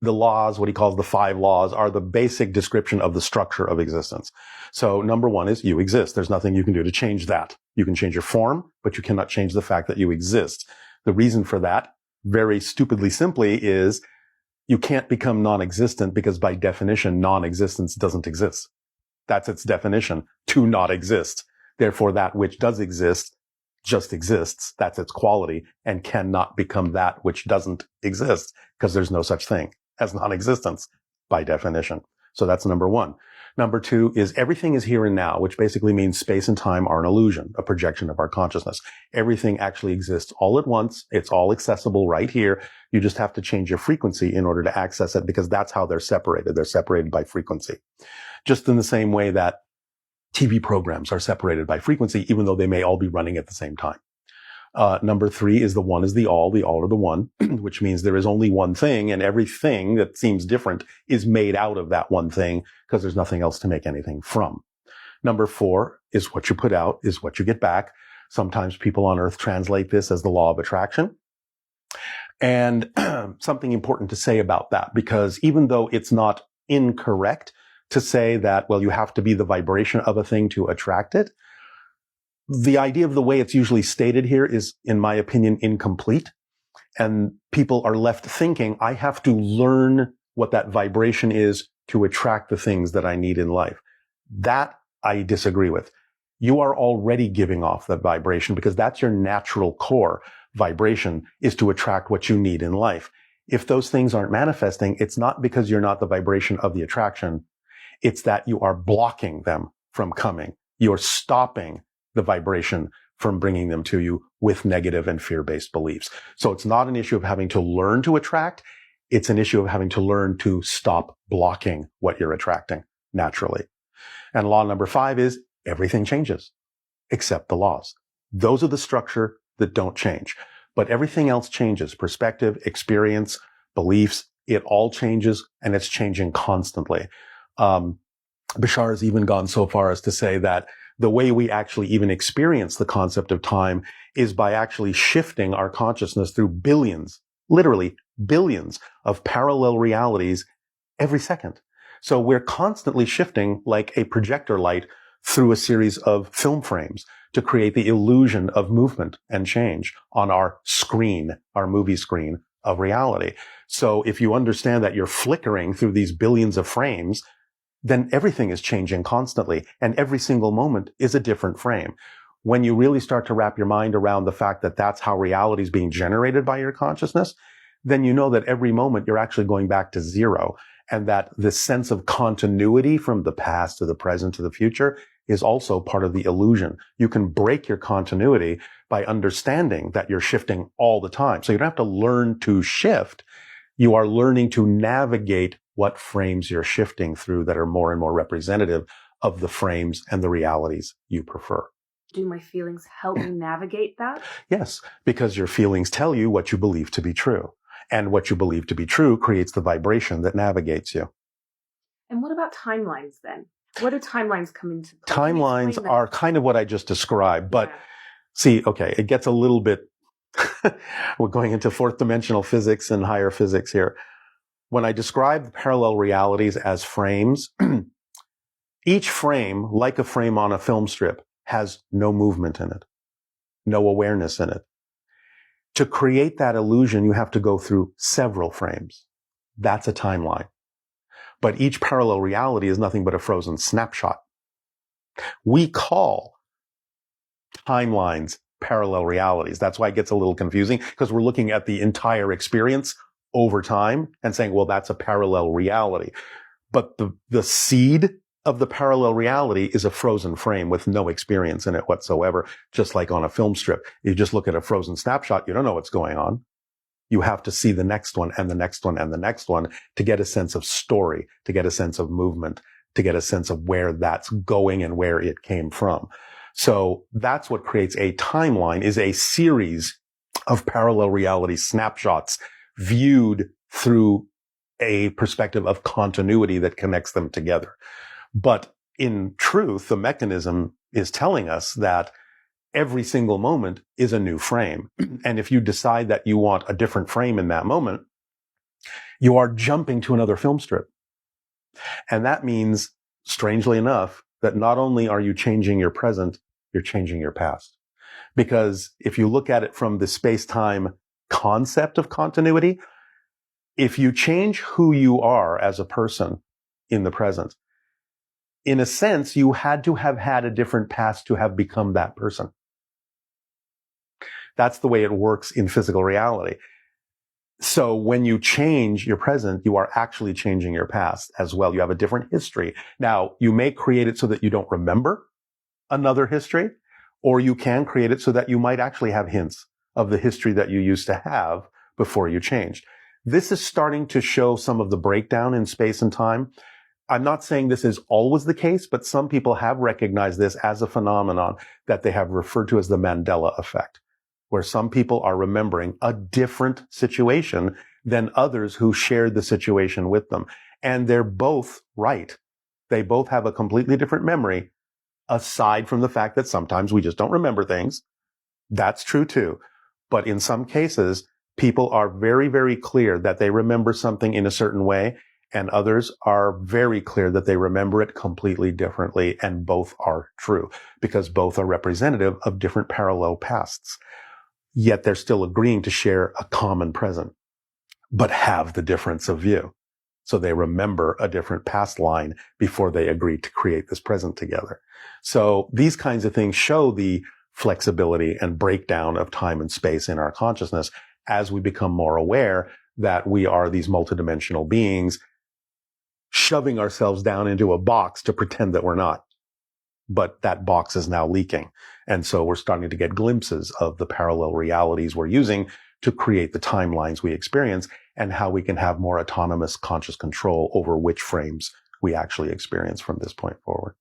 the laws, what he calls the 5 laws, are the basic description of the structure of existence. So number 1 is you exist. There's nothing you can do to change that. You can change your form, but you cannot change the fact that you exist. The reason for that, very stupidly simply, is you can't become non-existent because by definition, non-existence doesn't exist. That's its definition, to not exist. Therefore, that which does exist just exists. That's its quality and cannot become that which doesn't exist because there's no such thing as non-existence by definition. So that's number 1. Number 2 is everything is here and now, which basically means space and time are an illusion, a projection of our consciousness. Everything actually exists all at once. It's all accessible right here. You just have to change your frequency in order to access it because that's how they're separated. They're separated by frequency. Just in the same way that TV programs are separated by frequency, even though they may all be running at the same time. Number 3 is the one is the all are the one, which means there is only one thing, and everything that seems different is made out of that one thing because there's nothing else to make anything from. Number 4 is what you put out is what you get back. Sometimes people on Earth translate this as the law of attraction. And something important to say about that, because even though it's not incorrect to say that, well, you have to be the vibration of a thing to attract it, the idea of the way it's usually stated here is, in my opinion, incomplete. And people are left thinking, I have to learn what that vibration is to attract the things that I need in life. That I disagree with. You are already giving off that vibration because that's your natural core. Vibration is to attract what you need in life. If those things aren't manifesting, it's not because you're not the vibration of the attraction. It's that you are blocking them from coming. You're stopping the vibration from bringing them to you with negative and fear-based beliefs. So it's not an issue of having to learn to attract. It's an issue of having to learn to stop blocking what you're attracting naturally. And law number 5 is everything changes except the laws. Those are the structure that don't change. But everything else changes. Perspective, experience, beliefs, it all changes, and it's changing constantly. Bashar has even gone so far as to say that the way we actually even experience the concept of time is by actually shifting our consciousness through billions, literally billions of parallel realities every second. So we're constantly shifting like a projector light through a series of film frames to create the illusion of movement and change on our screen, our movie screen of reality. So if you understand that you're flickering through these billions of frames, then everything is changing constantly, and every single moment is a different frame. When you really start to wrap your mind around the fact that that's how reality is being generated by your consciousness, then you know that every moment you're actually going back to zero, and that the sense of continuity from the past to the present to the future is also part of the illusion. You can break your continuity by understanding that you're shifting all the time. So you don't have to learn to shift. You are learning to navigate what frames you're shifting through that are more and more representative of the frames and the realities you prefer. Do my feelings help me navigate that? Yes, because your feelings tell you what you believe to be true. And what you believe to be true creates the vibration that navigates you. And what about timelines then? What do timelines come into play? Timelines are kind of what I just described, but see, okay, it gets a little bit, we're going into fourth dimensional physics and higher physics here. When I describe the parallel realities as frames, each frame, like a frame on a film strip, has no movement in it, no awareness in it. To create that illusion, you have to go through several frames. That's a timeline. But each parallel reality is nothing but a frozen snapshot. We call timelines parallel realities. That's why it gets a little confusing, because we're looking at the entire experience over time and saying, well, that's a parallel reality. But the seed of the parallel reality is a frozen frame with no experience in it whatsoever, just like on a film strip. You just look at a frozen snapshot, you don't know what's going on. You have to see the next one and the next one and the next one to get a sense of story, to get a sense of movement, to get a sense of where that's going and where it came from. So that's what creates a timeline, is a series of parallel reality snapshots viewed through a perspective of continuity that connects them together. But in truth, the mechanism is telling us that every single moment is a new frame. And if you decide that you want a different frame in that moment, You are jumping to another film strip. And that means, strangely enough, that not only are you changing your present, you're changing your past. Because if you look at it from the space-time concept of continuity, if you change who you are as a person in the present, in a sense, you had to have had a different past to have become that person. That's the way it works in physical reality. So when you change your present, you are actually changing your past as well. You have a different history. Now, you may create it so that you don't remember another history, or you can create it so that you might actually have hints of the history that you used to have before you changed. This is starting to show some of the breakdown in space and time. I'm not saying this is always the case, but some people have recognized this as a phenomenon that they have referred to as the Mandela effect, where some people are remembering a different situation than others who shared the situation with them. And they're both right. They both have a completely different memory, aside from the fact that sometimes we just don't remember things. That's true too. But in some cases, people are very, very clear that they remember something in a certain way, and others are very clear that they remember it completely differently, and both are true, because both are representative of different parallel pasts. Yet they're still agreeing to share a common present, but have the difference of view. So they remember a different past line before they agree to create this present together. So these kinds of things show the flexibility and breakdown of time and space in our consciousness as we become more aware that we are these multidimensional beings shoving ourselves down into a box to pretend that we're not. But that box is now leaking. And so we're starting to get glimpses of the parallel realities we're using to create the timelines we experience, and how we can have more autonomous conscious control over which frames we actually experience from this point forward.